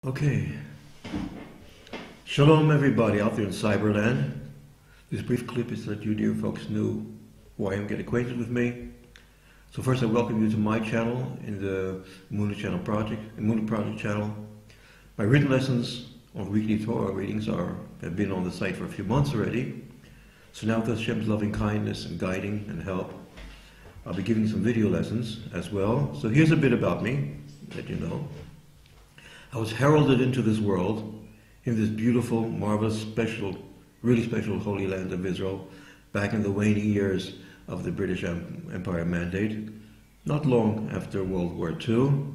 Okay. Shalom everybody out there in Cyberland. This brief clip is so that you dear folks knew who I am, get acquainted with me. So first I welcome you to my channel in the Emunah Channel Project, Emunah Project channel. My written lessons of weekly Torah readings have been on the site for a few months already. So now with Hashem's loving kindness and guiding and help, I'll be giving some video lessons as well. So here's a bit about me, that you know. I was heralded into this world, in this beautiful, marvelous, special, really special Holy Land of Israel, back in the waning years of the British Empire Mandate, not long after World War II.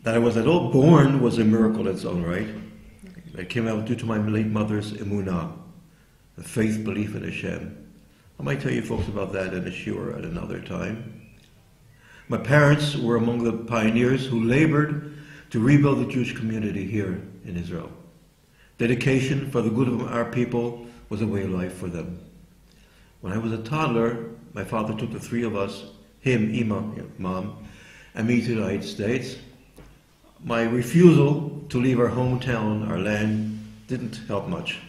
That I was at all born was a miracle in its own right. It came out due to my late mother's emunah, the faith, belief in Hashem. I might tell you folks about that in a shiur at another time. My parents were among the pioneers who labored to rebuild the Jewish community here in Israel. Dedication for the good of our people was a way of life for them. When I was a toddler, my father took the three of us, him, Ima, Mom, and me to the United States. My refusal to leave our hometown, our land, didn't help much,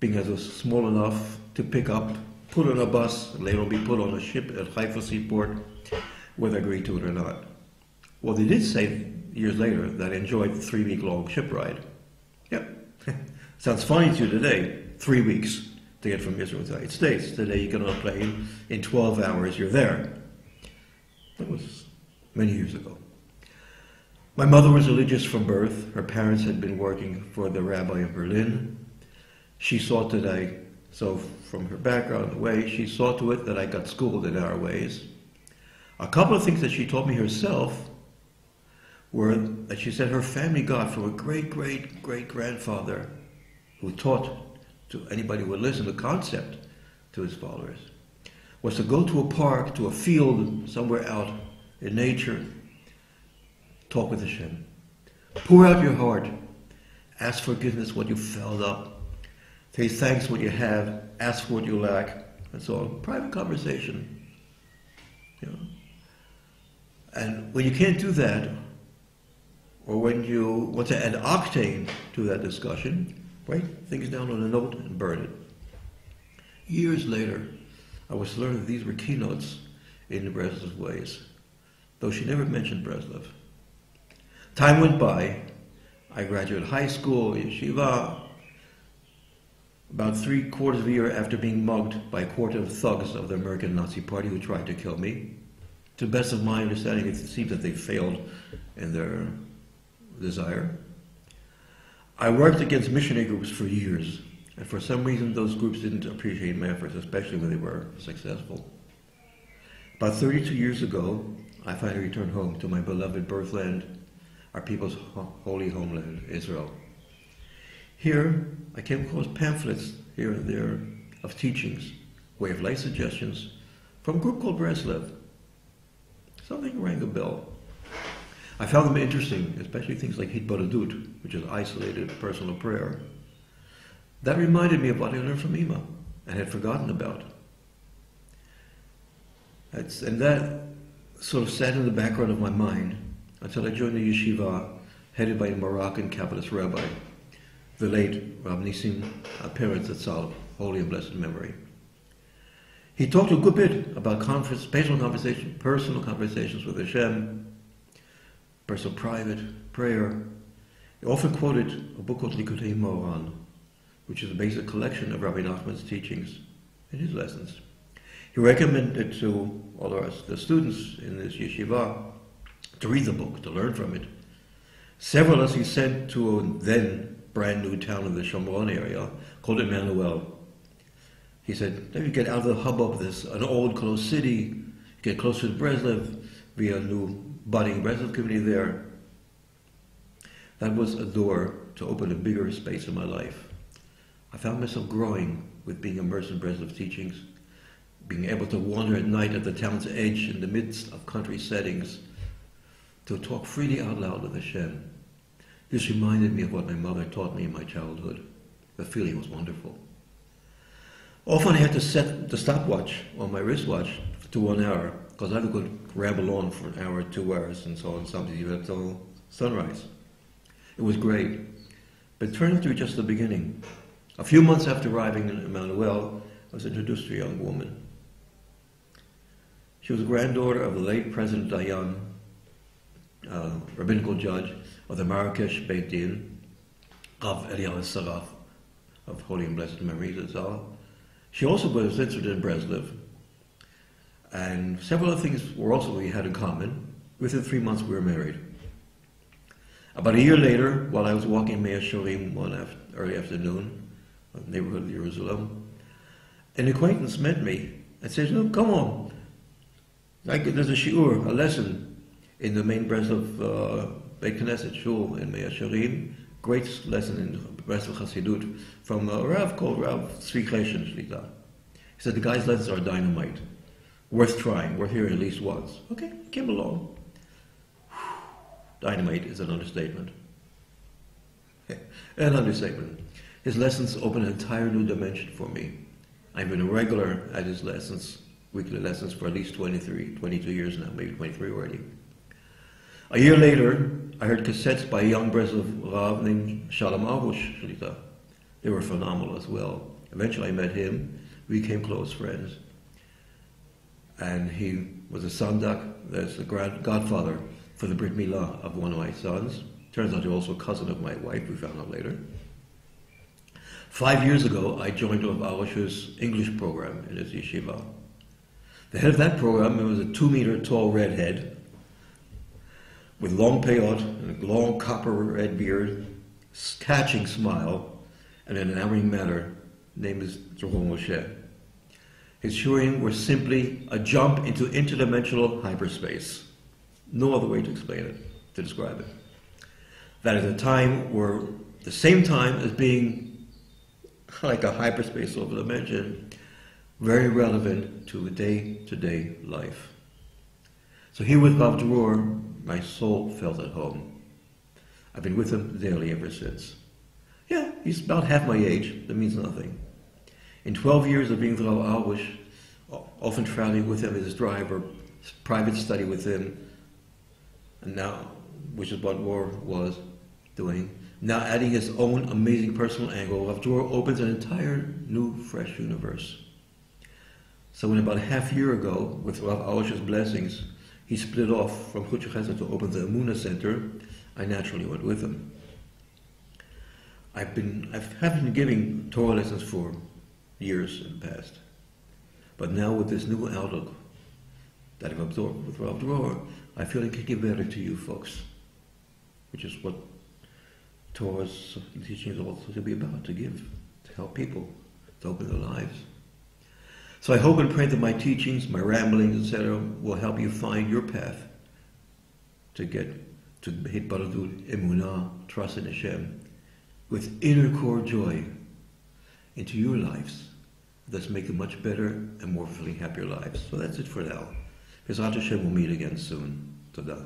being as I was small enough to pick up, put on a bus, and later on be put on a ship at Haifa Seaport, whether I agreed to it or not. Well, they did say years later that I enjoyed the 3-week-long ship ride. Yep. Sounds funny to you today, 3 weeks to get from Israel to the United States. Today you get on a plane, in 12 hours you're there. That was many years ago. My mother was religious from birth. Her parents had been working for the rabbi of Berlin. She saw to so from her background, the way, she saw to it that I got schooled in our ways. A couple of things that she taught me herself were that she said her family got from a great-great-great-grandfather who taught to anybody who would listen the concept to his followers, was to go to a park, to a field, somewhere out in nature, talk with Hashem. Pour out your heart. Ask forgiveness what you fouled up. Say thanks what you have. Ask for what you lack. And so on. Private conversation. You know. And when you can't do that, or when you want to add octane to that discussion, write things down on a note and burn it. Years later, I was to learn that these were keynotes in Breslev's ways, though she never mentioned Breslev. Time went by. I graduated high school, yeshiva. About 3/4 of a year after being mugged by a quartet of thugs of the American Nazi Party who tried to kill me. To the best of my understanding, it seems that they failed in their desire. I worked against missionary groups for years, and for some reason those groups didn't appreciate my efforts, especially when they were successful. About 32 years ago, I finally returned home to my beloved birthland, our people's holy homeland, Israel. Here, I came across pamphlets here and there of teachings, way of life suggestions, from a group called Breslev. Something rang a bell. I found them interesting, especially things like Hitbodedut, which is isolated personal prayer. That reminded me of what I learned from Ima and had forgotten about. And that sort of sat in the background of my mind until I joined the yeshiva headed by a Moroccan Kabbalist rabbi, the late Rab Nissim Peretz Zatzal, holy and blessed memory. He talked a good bit about personal conversations with Hashem, personal private prayer. He often quoted a book called Likutei Moharan, which is a basic collection of Rabbi Nachman's teachings and his lessons. He recommended to all of us, the students in this yeshiva, to read the book, to learn from it. Several of us he sent to a then brand new town in the Shomron area called Emmanuel. He said, "Let me get out of the hubbub of this, an old closed city, get closer to Breslev, be a new budding Breslev community there." That was a door to open a bigger space in my life. I found myself growing with being immersed in Breslev teachings, being able to wander at night at the town's edge in the midst of country settings, to talk freely out loud with Hashem. This reminded me of what my mother taught me in my childhood. The feeling was wonderful. Often I had to set the stopwatch on my wristwatch to 1 hour, because I could ramble on for an hour, 2 hours, and so on, sometimes even until sunrise. It was great. But it turned out to be just the beginning. A few months after arriving in Emmanuel, I was introduced to a young woman. She was a granddaughter of the late President Dayan, rabbinical judge of the Marrakesh Beit Din, Rav Eliyahu Saraf, of Holy and Blessed Memory Zatzal. She also was interested in Breslov. And several other things were also we had in common. Within 3 months we were married. About a year later, while I was walking in Mea Shorim one early afternoon, in the neighborhood of Jerusalem, an acquaintance met me and said, "No, come on. There's a shiur, a lesson in the main Breslov Beit Knesset Shul in Mea Shorim. Great lesson in Breslov Chassidut from a Rav called Rav Tzvi Cheshen Shlita." He said, "The guy's lessons are dynamite. Worth trying, worth hearing at least once." Okay, came along. Dynamite is an understatement. An understatement. His lessons open an entire new dimension for me. I've been a regular at his lessons, weekly lessons, for at least 22 years now, maybe 23 already. A year later, I heard cassettes by a young Breslov Rav named Shalom Arush Shlita. They were phenomenal as well. Eventually I met him. We became close friends. And he was a sandak, that's the godfather for the Brit Milah of one of my sons. Turns out he was also a cousin of my wife, we found out later. 5 years ago, I joined Rav Arush's English program in his yeshiva. The head of that program was a 2-meter tall redhead with long peyot and a long copper red beard, catching smile, and an enamoring manner. Name is Zerhon Moshe. His shurim were simply a jump into interdimensional hyperspace. No other way to explain it, to describe it. That at a time were the same time as being like a hyperspace over dimension, very relevant to the day-to-day life. So here with Rav Dror, my soul felt at home. I've been with him daily ever since. Yeah, he's about half my age. That means nothing. In 12 years of being with Rav Arush, often traveling with him as his driver, private study with him, and now, which is what Dror was doing, now adding his own amazing personal angle, Rav Dror opens an entire new, fresh universe. So when about a half year ago, with Rav Arush's blessings, he split off from Chutz Chesed to open the Emunah Center, I naturally went with him. I haven't been giving Torah lessons for years in the past. But now with this new outlook that I've absorbed with Rav Dror, I feel I can give better to you folks, which is what Torah's teaching is also to be about, to give, to help people, to open their lives. So I hope and pray that my teachings, my ramblings, etc., will help you find your path to get to Hitbaradut, Emunah, trust in Hashem, with inner core joy into your lives. Let's make a much better and more fulfilling, happier lives. So that's it for now. Bezrat Hashem will meet again soon. Todah.